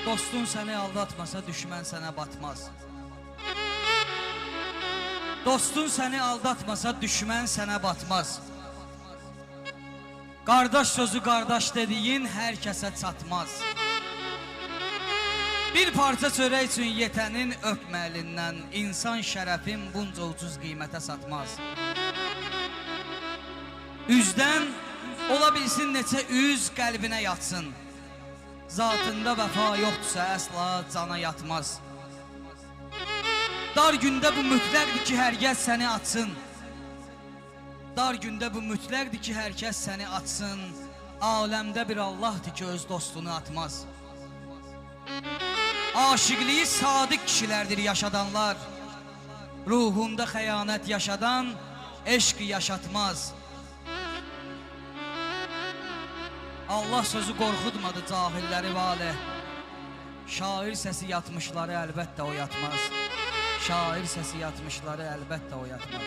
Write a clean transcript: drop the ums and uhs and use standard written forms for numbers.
Dostun səni aldatmasa düşmən sənə batmaz. Dostun səni aldatmasa düşmən sənə batmaz. Qardaş sözü qardaş dediyin hər kəsə çatmaz. Bir parça çörək üçün yetənin öpməlindən insan şərəfin bunca ucuz qiymətə satmaz. Üzdən ola bilsin neçə üz qəlbinə yatsın. Zatında vəfa yoxdursa əsla cana yatmaz. Dar gündə bu mütləqdir ki, hər kəs səni atsın. Dar gündə bu mütləqdir ki, hər kəs səni atsın. Aləmdə bir Allahdır ki, öz dostunu atmaz. Aşıqliyi sadiq kişilərdir yaşadanlar. Ruhunda xəyanət yaşadan eşqi yaşatmaz. Allah sözü qorxutmadı cahilləri valeh. Şair səsi yatmışları əlbəttə oyatmaz. Şair səsi yatmışları əlbəttə oyatmaz.